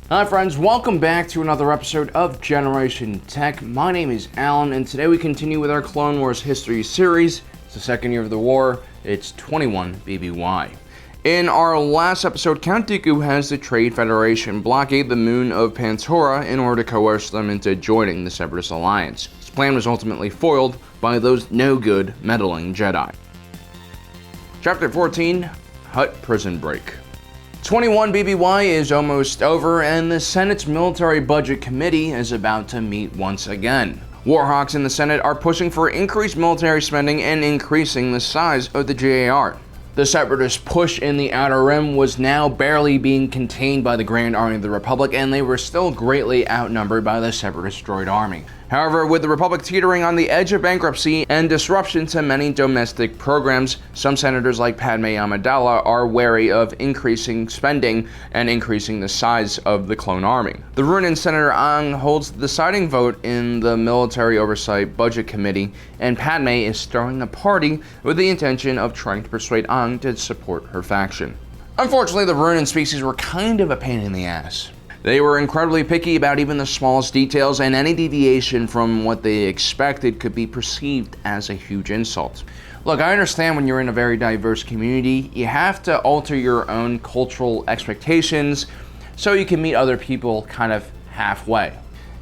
Hi friends, welcome back to another episode of Generation Tech. My name is Alan, and today we continue with our Clone Wars history series. It's the second year of the war. It's 21 BBY. In our last episode, Count Dooku has the Trade Federation blockade the moon of Pantora in order to coerce them into joining the Separatist Alliance. His plan was ultimately foiled by those no-good meddling Jedi. Chapter 14, Hutt Prison Break. 21 BBY is almost over, and the Senate's Military Budget Committee is about to meet once again. Warhawks in the Senate are pushing for increased military spending and increasing the size of the GAR. The Separatist push in the Outer Rim was now barely being contained by the Grand Army of the Republic, and they were still greatly outnumbered by the Separatist droid army. However, with the Republic teetering on the edge of bankruptcy and disruption to many domestic programs, some senators like Padme Amidala are wary of increasing spending and increasing the size of the clone army. The Runin Senator Ang holds the deciding vote in the Military Oversight Budget Committee, and Padme is throwing a party with the intention of trying to persuade Ang to support her faction. Unfortunately, the Runin species were kind of a pain in the ass. They were incredibly picky about even the smallest details, and any deviation from what they expected could be perceived as a huge insult. Look, I understand when you're in a very diverse community, you have to alter your own cultural expectations so you can meet other people kind of halfway.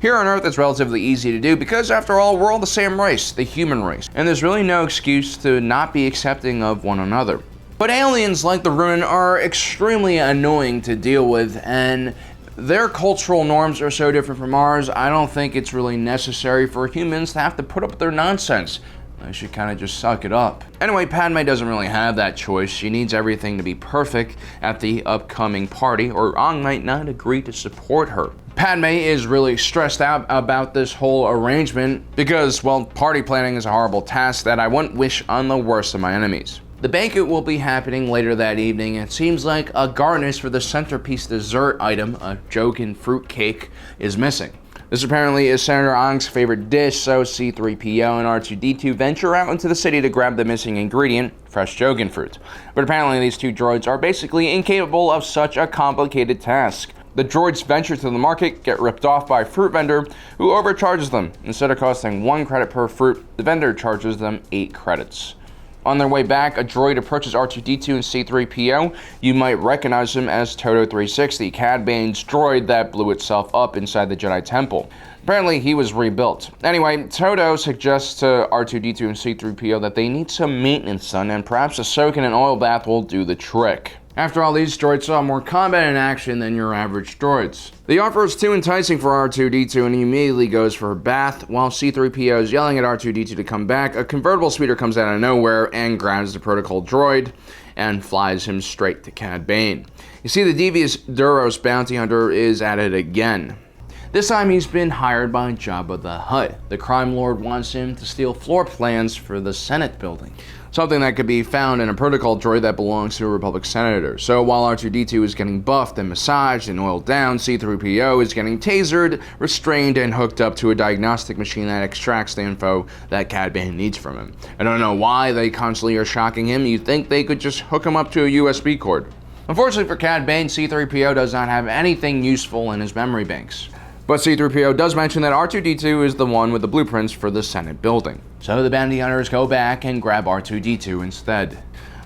Here on Earth, it's relatively easy to do because, after all, we're all the same race, the human race, and there's really no excuse to not be accepting of one another. But aliens like the Runin are extremely annoying to deal with, and their cultural norms are so different from ours, I don't think it's really necessary for humans to have to put up with their nonsense. They should kind of just suck it up. Anyway, Padme doesn't really have that choice. She needs everything to be perfect at the upcoming party, or Ang might not agree to support her. Padme is really stressed out about this whole arrangement because, well, party planning is a horrible task that I wouldn't wish on the worst of my enemies. The banquet will be happening later that evening. It seems like a garnish for the centerpiece dessert item, a Jogan fruit cake, is missing. This apparently is Senator Ang's favorite dish, so C-3PO and R2-D2 venture out into the city to grab the missing ingredient, fresh Jogan fruit. But apparently these two droids are basically incapable of such a complicated task. The droids venture to the market, get ripped off by a fruit vendor who overcharges them. Instead of costing 1 credit per fruit, the vendor charges them 8 credits. On their way back, a droid approaches R2-D2 and C-3PO. You might recognize him as Todo 360, Cad Bane's droid that blew itself up inside the Jedi Temple. Apparently, he was rebuilt. Anyway, Todo suggests to R2-D2 and C-3PO that they need some maintenance done, and perhaps a soak in an oil bath will do the trick. After all, these droids saw more combat in action than your average droids. The offer is too enticing for R2-D2, and he immediately goes for a bath. While C-3PO is yelling at R2-D2 to come back, a convertible speeder comes out of nowhere and grabs the protocol droid and flies him straight to Cad Bane. You see, the devious Duros bounty hunter is at it again. This time he's been hired by Jabba the Hutt. The crime lord wants him to steal floor plans for the Senate building, something that could be found in a protocol droid that belongs to a Republic senator. So while R2-D2 is getting buffed and massaged and oiled down, C-3PO is getting tasered, restrained, and hooked up to a diagnostic machine that extracts the info that Cad Bane needs from him. I don't know why they constantly are shocking him. You'd think they could just hook him up to a USB cord. Unfortunately for Cad Bane, C-3PO does not have anything useful in his memory banks. But C-3PO does mention that R2-D2 is the one with the blueprints for the Senate building. So the bounty hunters go back and grab R2-D2 instead.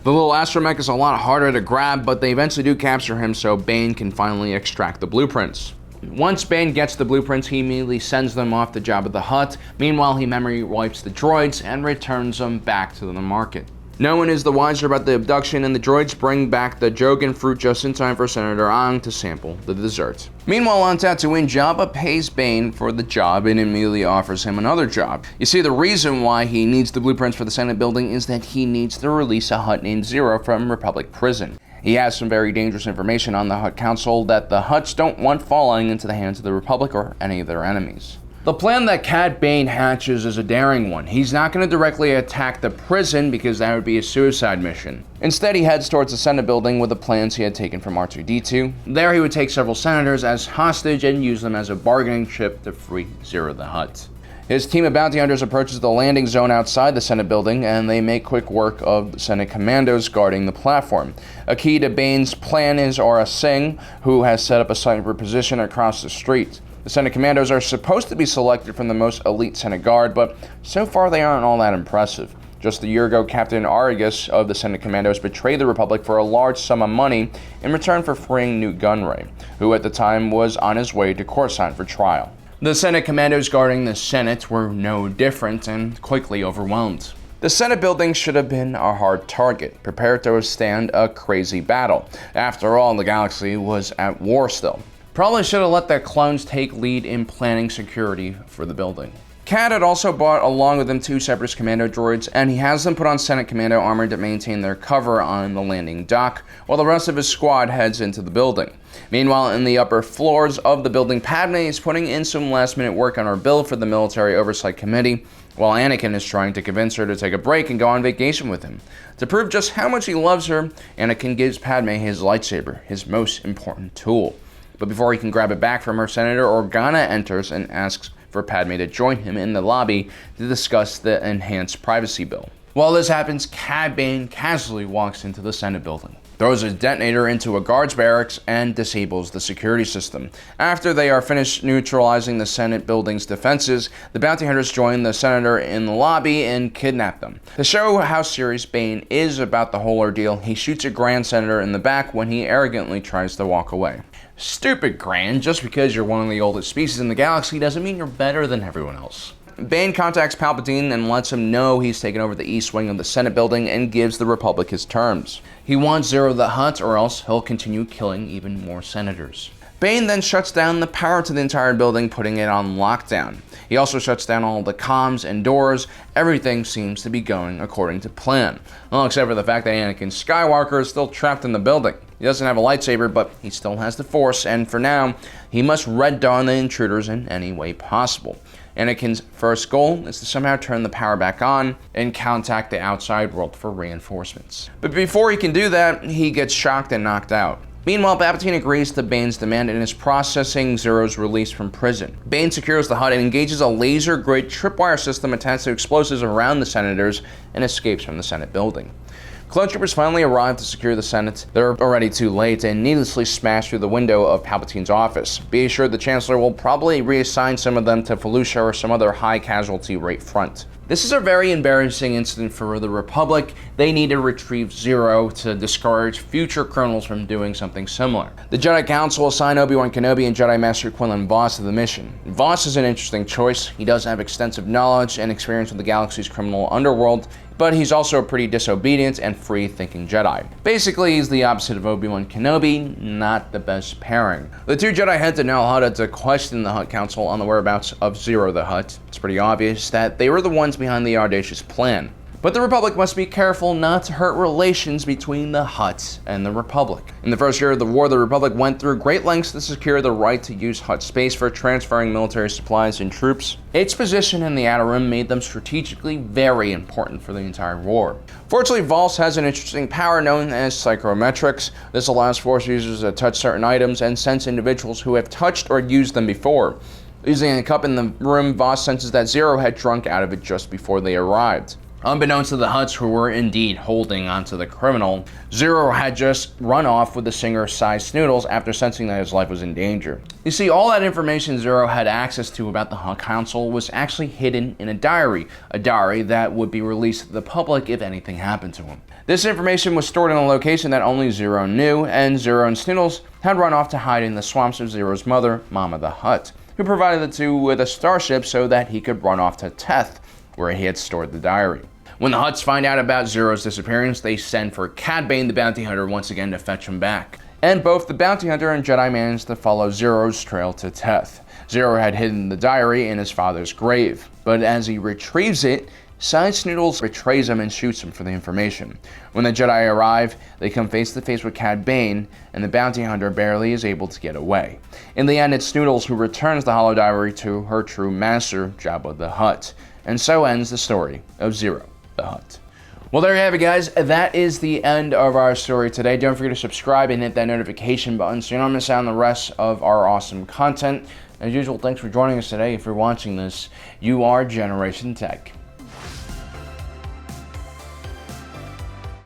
The little astromech is a lot harder to grab, but they eventually do capture him so Bane can finally extract the blueprints. Once Bane gets the blueprints, he immediately sends them off to Jabba the Hutt. Meanwhile, he memory wipes the droids and returns them back to the market. No one is the wiser about the abduction, and the droids bring back the Jogan fruit just in time for Senator Ang to sample the dessert. Meanwhile, on Tatooine, Jabba pays Bane for the job and immediately offers him another job. You see, the reason why he needs the blueprints for the Senate building is that he needs to release a Hutt named Zero from Republic prison. He has some very dangerous information on the Hutt Council that the Hutts don't want falling into the hands of the Republic or any of their enemies. The plan that Cad Bane hatches is a daring one. He's not going to directly attack the prison because that would be a suicide mission. Instead, he heads towards the Senate building with the plans he had taken from R2-D2. There, he would take several senators as hostage and use them as a bargaining chip to free Zero the Hutt. His team of bounty hunters approaches the landing zone outside the Senate building, and they make quick work of the Senate commandos guarding the platform. A key to Bane's plan is Aura Singh, who has set up a sniper position across the street. The Senate commandos are supposed to be selected from the most elite Senate Guard, but so far they aren't all that impressive. Just a year ago, Captain Argus of the Senate Commandos betrayed the Republic for a large sum of money in return for freeing Newt Gunray, who at the time was on his way to Coruscant for trial. The Senate Commandos guarding the Senate were no different and quickly overwhelmed. The Senate building should have been a hard target, prepared to withstand a crazy battle. After all, the galaxy was at war still. Probably should have let the clones take lead in planning security for the building. Cad had also brought along with him 2 Separatist commando droids, and he has them put on Senate commando armor to maintain their cover on the landing dock, while the rest of his squad heads into the building. Meanwhile, in the upper floors of the building, Padme is putting in some last-minute work on her bill for the Military Oversight Committee, while Anakin is trying to convince her to take a break and go on vacation with him. To prove just how much he loves her, Anakin gives Padme his lightsaber, his most important tool. But before he can grab it back from her, Senator Organa enters and asks for Padme to join him in the lobby to discuss the enhanced privacy bill. While this happens, Cad Bane casually walks into the Senate building, throws a detonator into a guard's barracks, and disables the security system. After they are finished neutralizing the Senate building's defenses, the bounty hunters join the senator in the lobby and kidnap them. To show how serious Bane is about the whole ordeal, he shoots a Grand Senator in the back when he arrogantly tries to walk away. Stupid, Grand. Just because you're one of the oldest species in the galaxy doesn't mean you're better than everyone else. Bane contacts Palpatine and lets him know he's taken over the east wing of the Senate building and gives the Republic his terms. He wants Zero the Hutt, or else he'll continue killing even more senators. Bane then shuts down the power to the entire building, putting it on lockdown. He also shuts down all the comms and doors. Everything seems to be going according to plan. Well, except for the fact that Anakin Skywalker is still trapped in the building. He doesn't have a lightsaber, but he still has the Force, and for now, he must red dawn the intruders in any way possible. Anakin's first goal is to somehow turn the power back on and contact the outside world for reinforcements. But before he can do that, he gets shocked and knocked out. Meanwhile, Palpatine agrees to Bane's demand and is processing Zero's release from prison. Bane secures the hut and engages a laser-grid tripwire system attached to explosives around the senators and escapes from the Senate building. Clone troopers finally arrive to secure the Senate. They're already too late and needlessly smash through the window of Palpatine's office. Be assured the Chancellor will probably reassign some of them to Felucia or some other high-casualty rate front. This is a very embarrassing incident for the Republic. They need to retrieve Zero to discourage future colonels from doing something similar. The Jedi Council assigned Obi-Wan Kenobi and Jedi Master Quinlan Vos to the mission. Vos is an interesting choice. He does have extensive knowledge and experience with the galaxy's criminal underworld, but he's also a pretty disobedient and free-thinking Jedi. Basically, he's the opposite of Obi-Wan Kenobi, not the best pairing. The 2 Jedi head to Nal Hutta to question the Hutt Council on the whereabouts of Zero the Hutt. It's pretty obvious that they were the ones behind the audacious plan. But the Republic must be careful not to hurt relations between the Hutts and the Republic. In the first year of the war, the Republic went through great lengths to secure the right to use Hutt space for transferring military supplies and troops. Its position in the Outer Rim made them strategically very important for the entire war. Fortunately, Vos has an interesting power known as psychrometrics. This allows Force users to touch certain items and sense individuals who have touched or used them before. Using a cup in the room, Vos senses that Zero had drunk out of it just before they arrived. Unbeknownst to the Hutts, who were indeed holding onto the criminal, Zero had just run off with the singer-sized Snoodles after sensing that his life was in danger. You see, all that information Zero had access to about the Hutt Council was actually hidden in a diary that would be released to the public if anything happened to him. This information was stored in a location that only Zero knew, and Zero and Snoodles had run off to hide in the swamps of Zero's mother, Mama the Hutt, who provided the two with a starship so that he could run off to Teth, where he had stored the diary. When the Hutts find out about Zero's disappearance, they send for Cad Bane the bounty hunter once again to fetch him back. And both the bounty hunter and Jedi managed to follow Zero's trail to Teth. Zero had hidden the diary in his father's grave, but as he retrieves it, Side Snoodles betrays him and shoots him for the information. When the Jedi arrive, they come face to face with Cad Bane, and the bounty hunter barely is able to get away. In the end, it's Snoodles who returns the hollow diary to her true master, Jabba the Hutt. And so ends the story of Zero the Hutt. Well, there you have it, guys. That is the end of our story today. Don't forget to subscribe and hit that notification button so you don't miss out on the rest of our awesome content. As usual, thanks for joining us today. If you're watching this, you are Generation Tech.